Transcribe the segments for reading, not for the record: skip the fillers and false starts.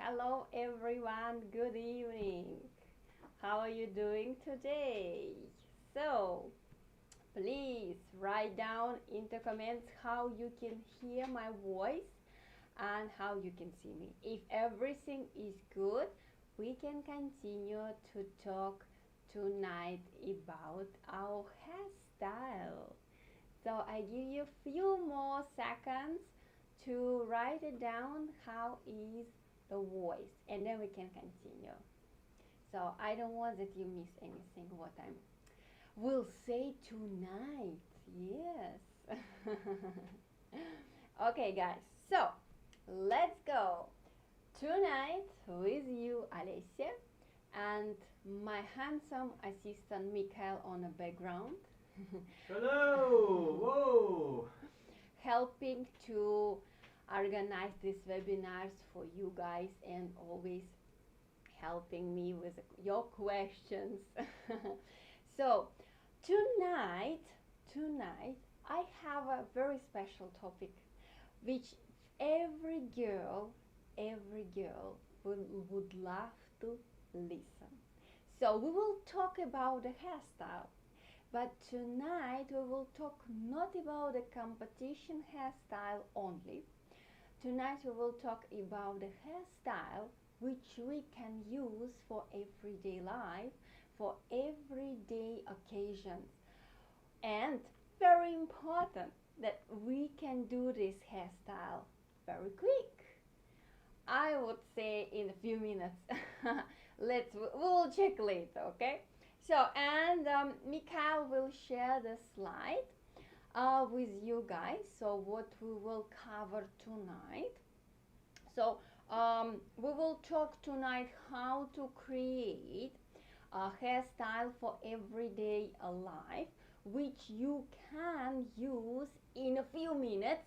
Hello everyone, good evening. How are you doing today? So, please write down in the comments how you can hear my voice and how you can see me. If everything is good, we can continue to talk tonight about our hairstyle. So I give you a few more seconds to write it down how is the voice and then we can continue. So I don't want that you miss anything what I will say tonight. Yes. Okay guys, so let's go. Tonight with you Alessia and my handsome assistant Mikhail on the background. Hello! Whoa! Helping to organize these webinars for you guys and always helping me with your questions. So tonight I have a very special topic which every girl would love to listen. So we will talk about the hairstyle, but tonight we will talk not about the competition hairstyle only. Tonight we will talk about the hairstyle which we can use for everyday life, for everyday occasions. And very important that we can do this hairstyle very quick. I would say in a few minutes. We'll check later, okay? So, and Mikhail will share the slide with you guys. So, what we will cover tonight. So, we will talk tonight how to create a hairstyle for everyday life, which you can use in a few minutes.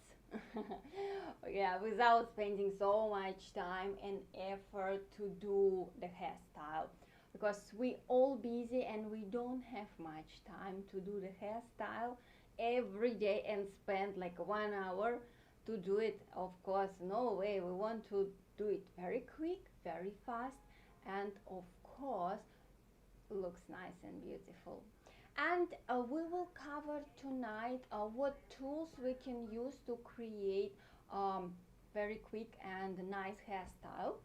Yeah, without spending so much time and effort to do the hairstyle, because we all busy and we don't have much time to do the hairstyle every day and spend like 1 hour to do it. Of course, no way. We want to do it very quick, very fast, and of course looks nice and beautiful. And we will cover tonight what tools we can use to create very quick and nice hairstyle.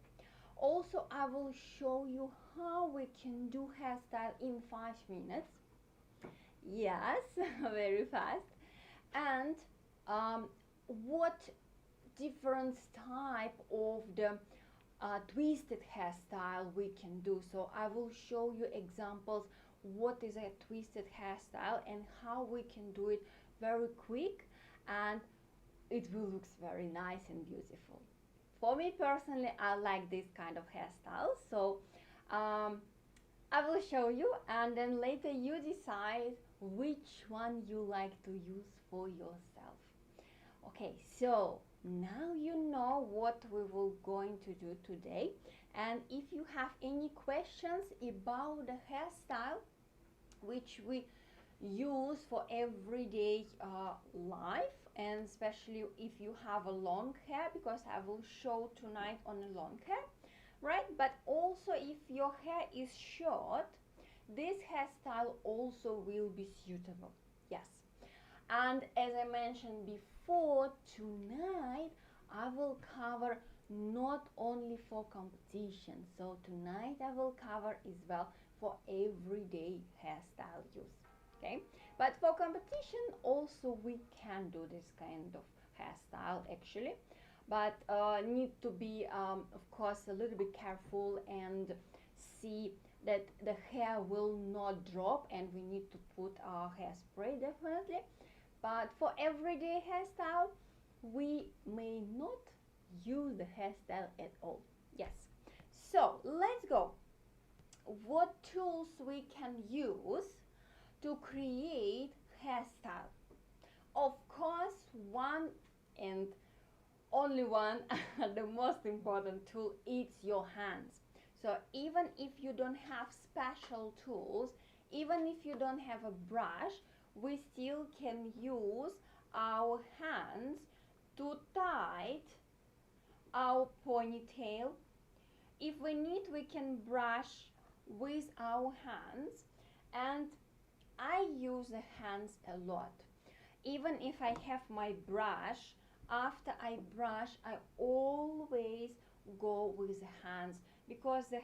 Also, I will show you how we can do hairstyle in 5 minutes. Yes, very fast. And what different type of the twisted hairstyle we can do. So I will show you examples what is a twisted hairstyle and how we can do it very quick, and it will look very nice and beautiful. For me personally, I like this kind of hairstyle. So I will show you, and then later you decide which one you like to use for yourself. Okay, so now you know what we will going to do today. And if you have any questions about the hairstyle which we use for everyday life, and especially if you have a long hair, because I will show tonight on a long hair, right? But also if your hair is short, this hairstyle also will be suitable. Yes. And as I mentioned before, tonight I will cover not only for competition. So tonight I will cover as well for everyday hairstyle use. Okay, but for competition also we can do this kind of hairstyle actually, but need to be of course a little bit careful and see that the hair will not drop, and we need to put our hairspray definitely. But for everyday hairstyle, we may not use the hairstyle at all. Yes. So let's go. What tools we can use to create hairstyle? Of course, one and only one, the most important tool is your hands. So even if you don't have special tools, even if you don't have a brush, we still can use our hands to tie our ponytail if we need, we can brush with our hands, and I use the hands a lot. Even if I have my brush, after I brush, I always go with the hands, because the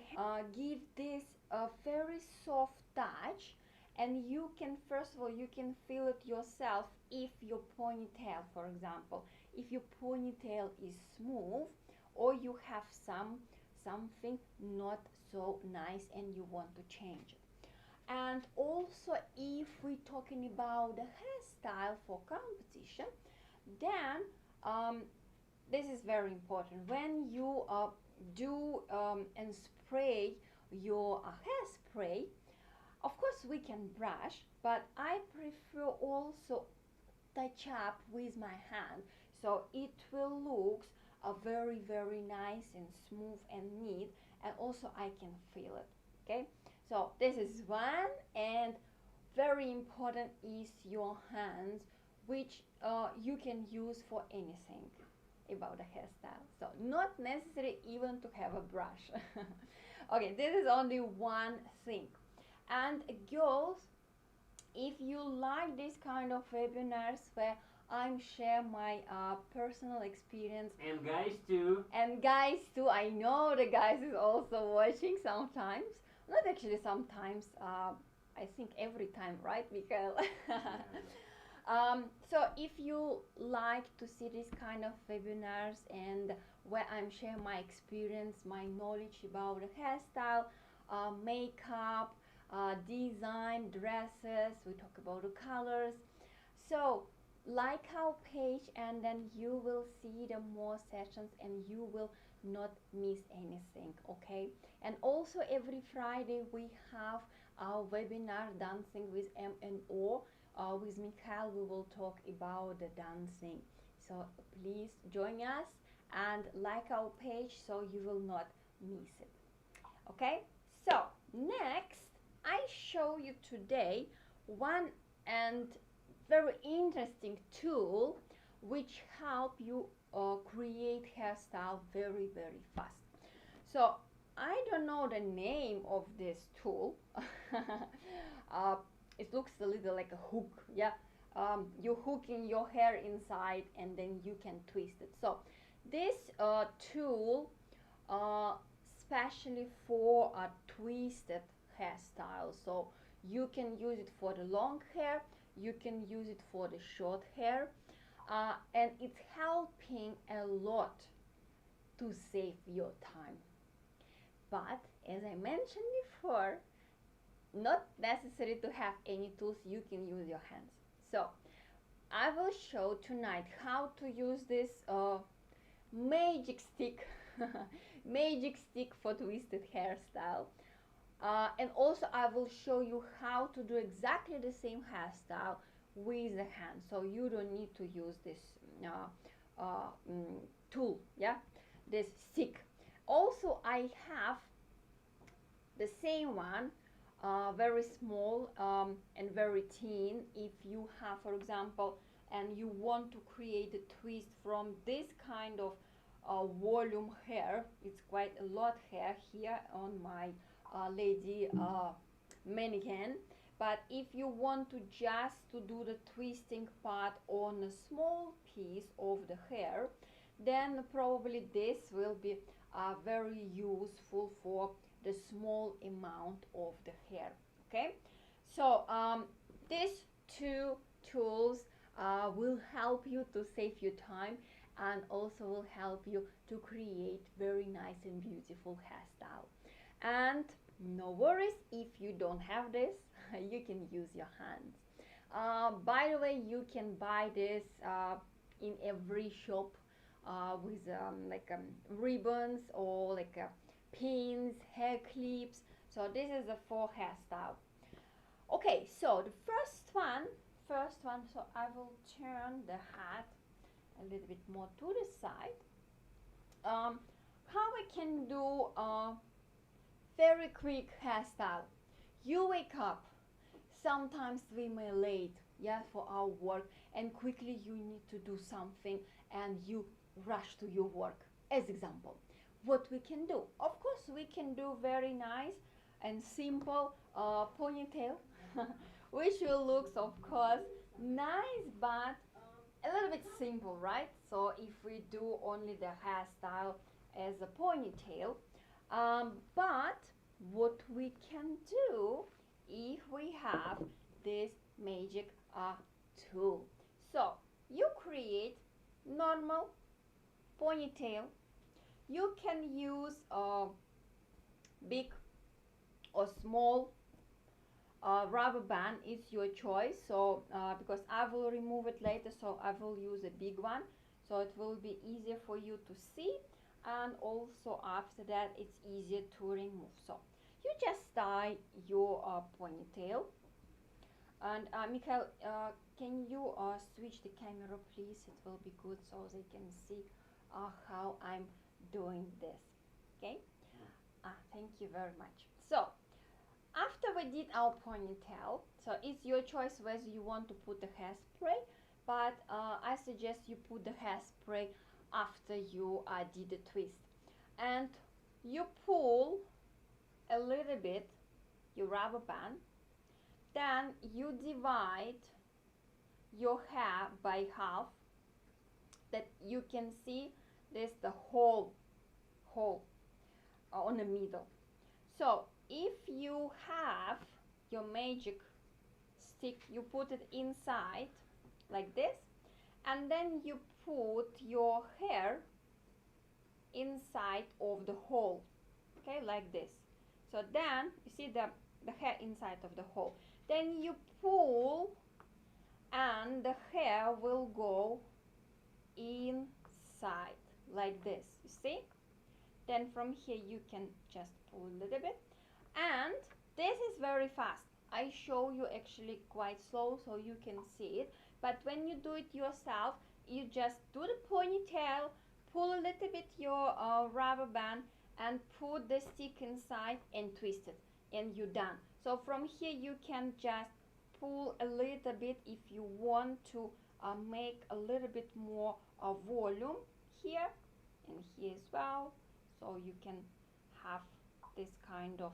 give this a very soft touch, and you can, first of all, you can feel it yourself. If your ponytail, for example, if your ponytail is smooth, or you have something not so nice and you want to change it. And also, if we're talking about the hairstyle for competition, then this is very important. When you do and spray your hairspray, of course we can brush, but I prefer also touch up with my hand, so it will look very nice and smooth and neat, and also I can feel it. Okay, so this is one. And very important is your hands, which you can use for anything about a hairstyle, so not necessary even to have a brush. Okay, this is only one thing. And girls, if you like this kind of webinars where I'm share my personal experience, and guys too, I know the guys is also watching sometimes, not actually sometimes, I think every time, right, Mikael? So if you like to see this kind of webinars, and where I'm sharing my experience, my knowledge about the hairstyle, makeup, design, dresses, we talk about the colors. So like our page, and then you will see the more sessions and you will not miss anything. Okay, and also every Friday we have our webinar dancing with MNO. With Mikhail we will talk about the dancing, so please join us and like our page so you will not miss it. Okay, so next I show you today one and very interesting tool which help you create hairstyle very fast. So I don't know the name of this tool. It looks a little like a hook, yeah. You hook in your hair inside and then you can twist it. So this tool especially for a twisted hairstyle, so you can use it for the long hair, you can use it for the short hair, and it's helping a lot to save your time. But as I mentioned before, not necessary to have any tools, you can use your hands. So I will show tonight how to use this magic stick magic stick for twisted hairstyle, and also I will show you how to do exactly the same hairstyle with the hand, so you don't need to use this tool, yeah, this stick. Also I have the same one, very small and very thin. If you have, for example, and you want to create a twist from this kind of volume hair, it's quite a lot hair here on my lady mannequin. But if you want to just to do the twisting part on a small piece of the hair, then probably this will be very useful for the small amount of the hair. Okay, so these two tools will help you to save you time, and also will help you to create very nice and beautiful hairstyle. And no worries if you don't have this, you can use your hands. By the way, you can buy this in every shop with ribbons or pins, hair clips. So this is a for hairstyle. Okay, so the first one, so I will turn the hat a little bit more to the side. How we can do a very quick hairstyle. You wake up, sometimes we may late, yeah, for our work, and quickly you need to do something and you rush to your work. As example, what we can do. Of course, we can do very nice and simple ponytail, which will look, of course, nice, but a little bit simple, right? So if we do only the hairstyle as a ponytail, but what we can do if we have this magic tool. So you create normal ponytail. You can use a big or small rubber band, is your choice. So because I will remove it later, so I will use a big one, so it will be easier for you to see, and also after that it's easier to remove. So you just tie your ponytail. And Mikhail, can you switch the camera, please? It will be good so they can see how I'm doing this. Okay? Thank you very much. So after we did our ponytail, so it's your choice whether you want to put the hairspray, but I suggest you put the hairspray after you did the twist. And you pull a little bit your rubber band, then you divide your hair by half, that you can see there's the hole on the middle. So if you have your magic stick, you put it inside like this, and then you put your hair inside of the hole, okay, like this. So then you see the hair inside of the hole, then you pull and the hair will go inside like this, you see. Then from here you can just pull a little bit, and this is very fast. I show you actually quite slow so you can see it, but when you do it yourself, you just do the ponytail, pull a little bit your rubber band and put the stick inside and twist it, and you're done. So from here you can just pull a little bit if you want to make a little bit more volume here and here as well, so you can have this kind of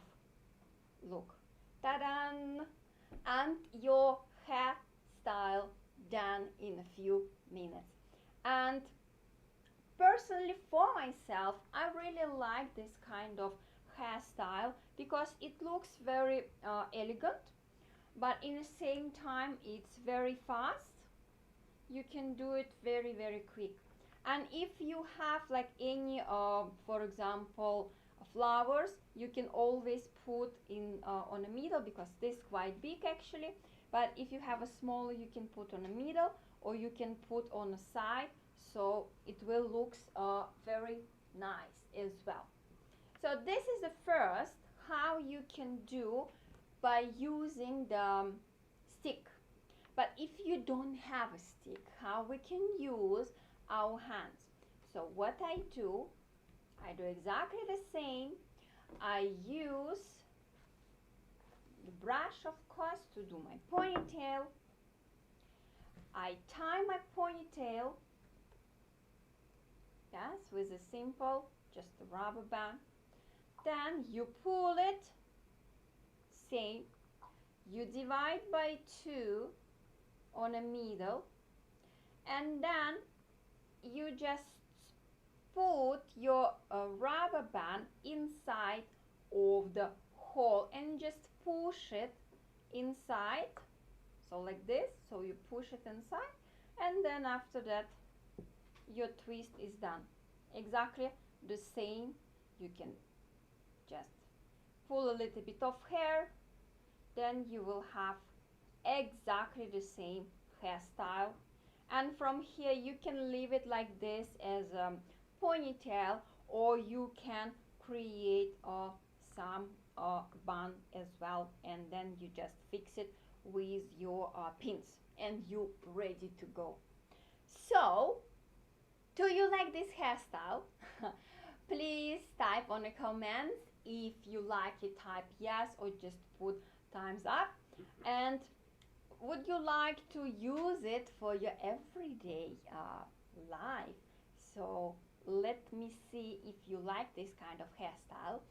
look. Ta-da! And your hairstyle done in a few minutes. And personally for myself, I really like this kind of hairstyle because it looks very elegant, but in the same time it's very fast. You can do it very, very quick. And if you have like any for example flowers, you can always put in on the middle, because this is quite big actually, but if you have a smaller, you can put on the middle or you can put on the side, so it will look very nice as well. So this is the first how you can do by using the stick. But if you don't have a stick, how we can use our hands? So what I do exactly the same. I use the brush, of course, to do my ponytail. I tie my ponytail, yes, with a simple, just a rubber band. Then you pull it, same. You divide by 2 on a middle, and then you just put your rubber band inside of the hole and just push it inside, so like this. So you push it inside, and then after that your twist is done. Exactly the same. You can just pull a little bit of hair, then you will have exactly the same hairstyle. And from here you can leave it like this as a ponytail, or you can create some bun as well, and then you just fix it with your pins and you ready to go. So do you like this hairstyle? Please type on the comments. If you like it, type yes or just put thumbs up. And would you like to use it for your everyday life? So let me see if you like this kind of hairstyle,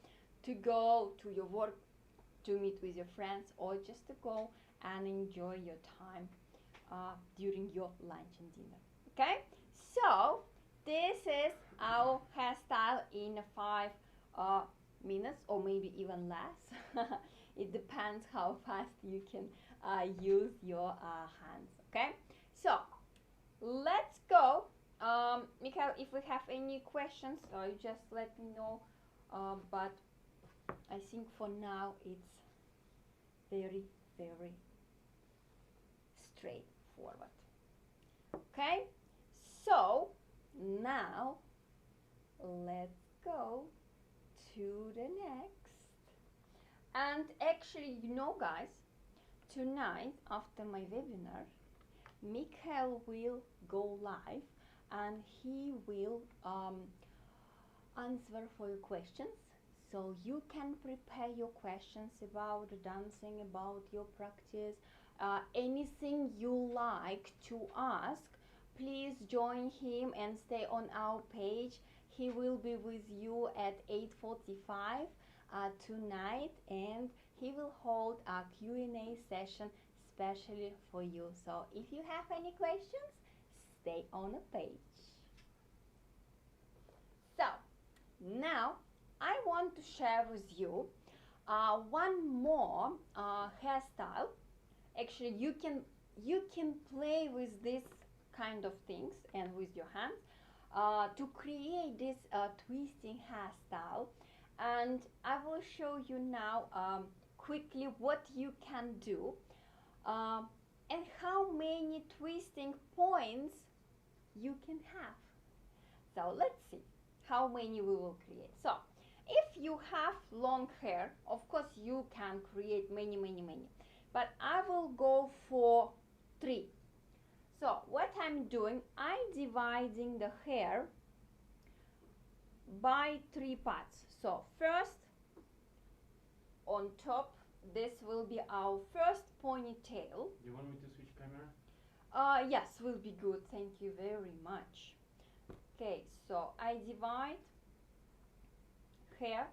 to go to your work, to meet with your friends, or just to go and enjoy your time during your lunch and dinner. Okay, so this is our hairstyle in 5 minutes, or maybe even less. It depends how fast you can use your hands. Okay, so let's go. Mikhail, if we have any questions, you just let me know. But I think for now it's very, very straightforward. Okay, so now let's go to the next. And actually, guys, tonight after my webinar, Mikhail will go live and he will answer for your questions. So you can prepare your questions about dancing, about your practice, anything you like to ask. Please join him and stay on our page. He will be with you at 8:45 tonight, and he will hold a Q&A session especially for you. So if you have any questions, stay on the page. So now I want to share with you one more hairstyle. Actually, you can play with this kind of things and with your hands to create this twisting hairstyle. And I will show you now quickly what you can do and how many twisting points you can have. So let's see how many we will create. So if you have long hair, of course you can create many. But I will go for 3. So what I'm doing, I'm dividing the hair by 3 parts. So first, on top, this will be our first ponytail. Do you want me to switch camera? Yes, will be good. Thank you very much. Okay, so I divide hair.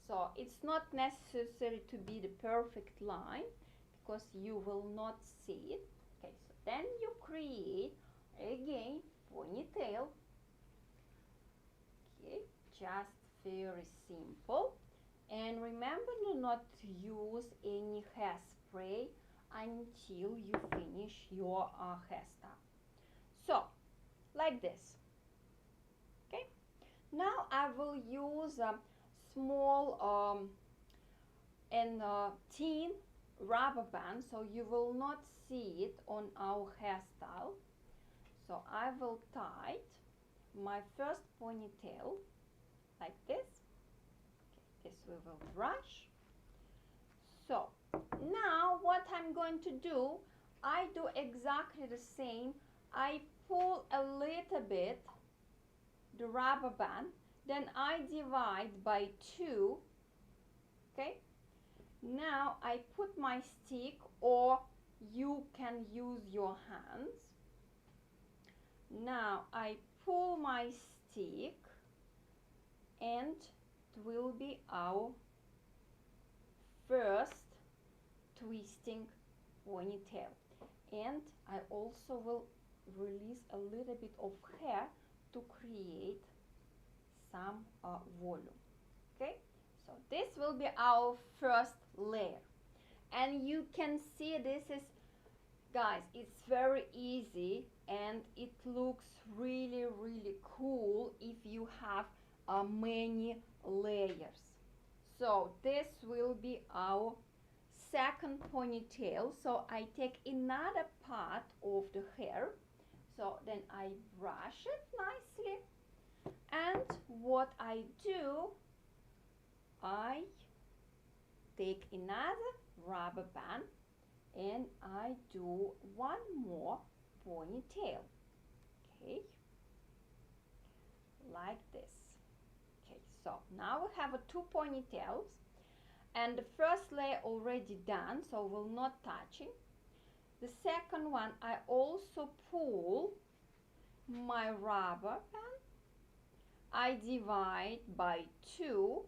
So it's not necessary to be the perfect line because you will not see it. Okay, so then you create again ponytail. Okay, just very simple. And remember not to use any hairspray until you finish your hairstyle. So, like this. Okay. Now I will use a small and thin rubber band, so you will not see it on our hairstyle. So I will tie my first ponytail like this. This we will brush. So now what I'm going to do, I do exactly the same. I pull a little bit the rubber band, then I divide by 2. Okay, now I put my stick, or you can use your hands. Now I pull my stick, and it will be our first twisting ponytail. And I also will release a little bit of hair to create some volume. Okay, so this will be our first layer, and you can see this is, guys, it's very easy and it looks really cool if you have many layers. So this will be our second ponytail. So I take another part of the hair, so then I brush it nicely, and what I do, I take another rubber band and I do one more ponytail. Okay, like this. Okay, so now we have 2 ponytails, and the first layer already done, so we're not touching. The second one, I also pull my rubber band I divide by 2,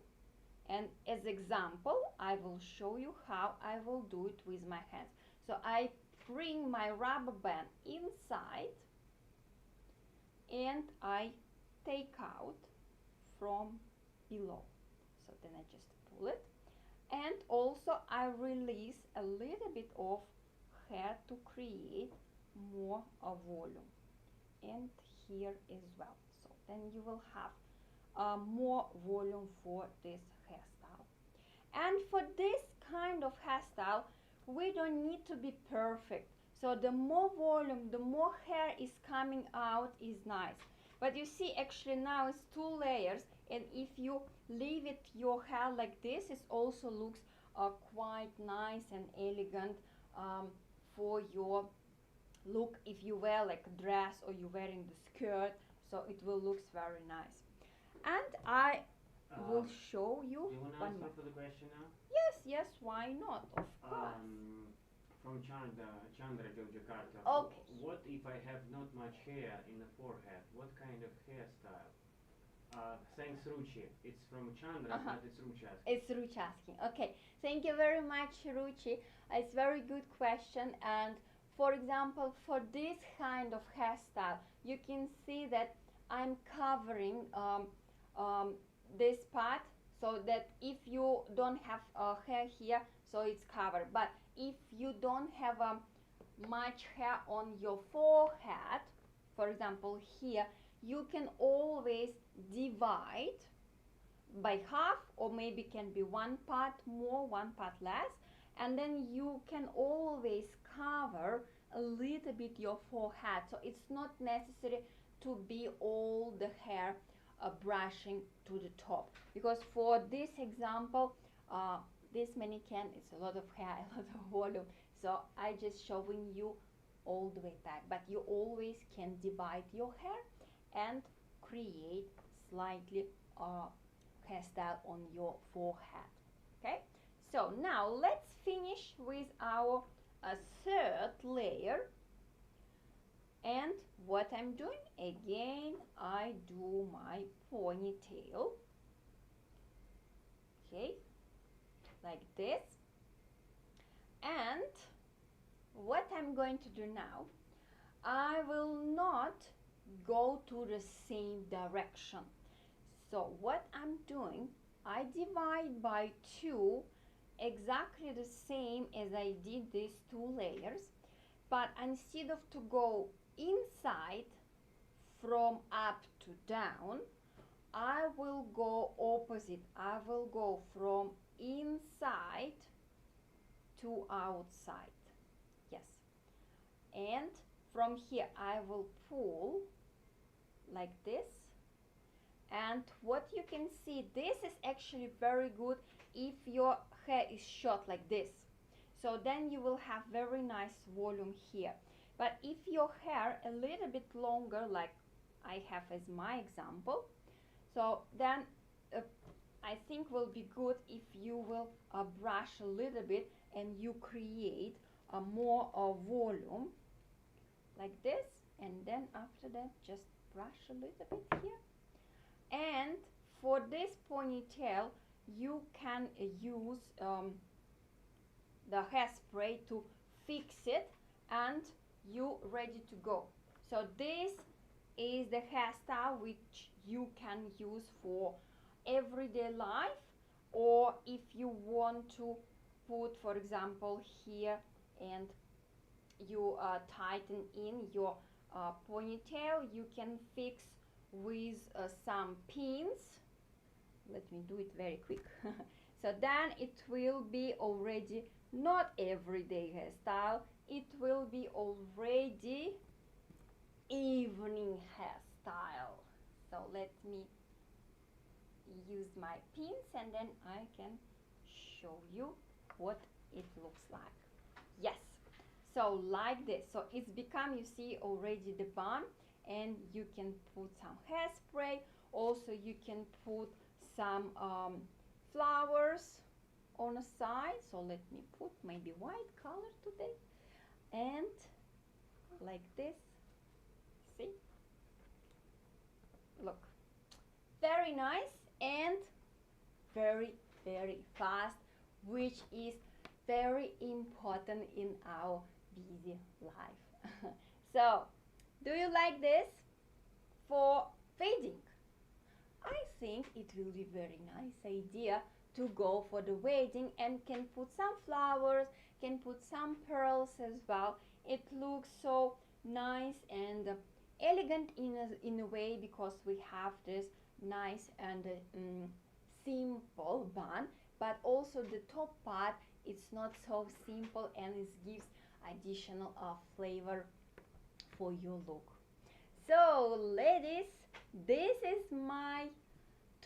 and as example I will show you how I will do it with my hands. So I bring my rubber band inside and I take out from below. So then I just pull it, and also I release a little bit of hair to create more volume, and here as well. So then you will have more volume for this hairstyle. And for this kind of hairstyle, we don't need to be perfect. So the more volume, the more hair is coming out is nice. But you see, actually now it's 2 layers, and if you leave it your hair like this, it also looks quite nice and elegant for your look if you wear like a dress or you're wearing the skirt. So it will look very nice. And I will show you. Do you want to one answer more. for the question now? Yes, yes, why not? Of course. From Chandra Jakarta. Okay. What if I have not much hair in the forehead? What kind of hairstyle? Thanks, Ruchi. It's from Chandra, but it's Ruchi asking. It's Ruchi asking. Okay, thank you very much, Ruchi. It's very good question. And for example, for this kind of hairstyle, you can see that I'm covering this part, so that if you don't have hair here, so it's covered. But if you don't have much hair on your forehead, for example here, you can always divide by half, or maybe can be one part more, one part less, and then you can always cover a little bit your forehead. So it's not necessary to be all the hair brushing to the top, because for this example, this mannequin, it's a lot of hair, a lot of volume, so I just showing you all the way back. But you always can divide your hair and create slightly hairstyle on your forehead. Okay, so now let's finish with our third layer. And what I'm doing, again, I do my ponytail, okay, like this. And what I'm going to do now, I will not go to the same direction. So what I'm doing, I divide by 2, exactly the same as I did these 2 layers, but instead of to go inside from up to down, I will go opposite. I will go from inside to outside. Yes. And from here I will pull like this. And what you can see, this is actually very good if your hair is short like this. So then you will have very nice volume here. But if your hair a little bit longer, like I have as my example, so then I think will be good if you will brush a little bit and you create more volume like this, and then after that just brush a little bit here. And for this ponytail, you can use the hairspray to fix it, and you ready to go. So this is the hairstyle which you can use for everyday life, or if you want to put, for example, here, and you tighten in your ponytail, you can fix with some pins. Let me do it very quick. So then it will be already not everyday hairstyle, it will be already evening hairstyle. So let me use my pins, and then I can show you what it looks like. Yes, so like this. So it's become, you see already the bun, and you can put some hairspray. Also you can put some flowers on the side. So let me put maybe white color today, and like this. See, look, very nice and very, very fast, which is very important in our busy life. So, do you like this? For fading, I think it will be very nice idea to go for the wedding and can put some flowers, can put some pearls as well. It looks so nice and elegant in a way because we have this nice and simple bun, but also the top part it's not so simple and it gives additional flavor for your look. So ladies, this is my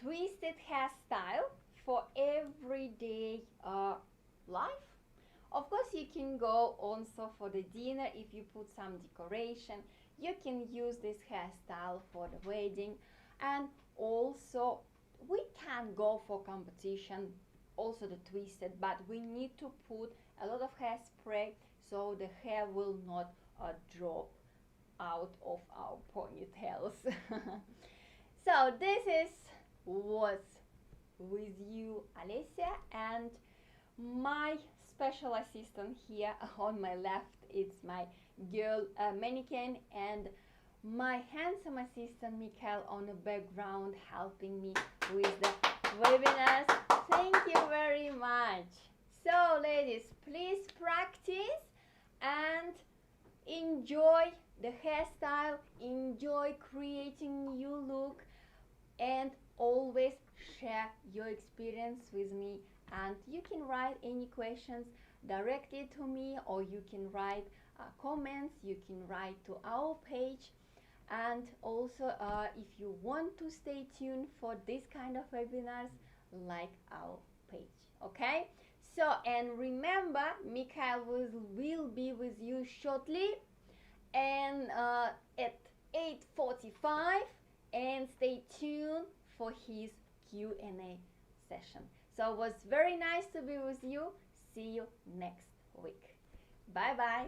twisted hairstyle for everyday life. Of course, you can go also for the dinner if you put some decoration. You can use this hairstyle for the wedding, and also we can go for competition, also the twisted, but we need to put a lot of hairspray so the hair will not drop out of our ponytails. So this is was with you Alessia, and my special assistant here on my left, it's my girl mannequin, and my handsome assistant Mikael on the background helping me with the webinars. Thank you very much. So ladies, please practice and enjoy the hairstyle, enjoy creating new look, and always share your experience with me. And you can write any questions directly to me, or you can write comments, you can write to our page. And also if you want to stay tuned for this kind of webinars, like our page. Okay, so and remember, Mikael will be with you shortly and at 8:45, and stay tuned for his Q&A session. So it was very nice to be with you. See you next week. Bye bye.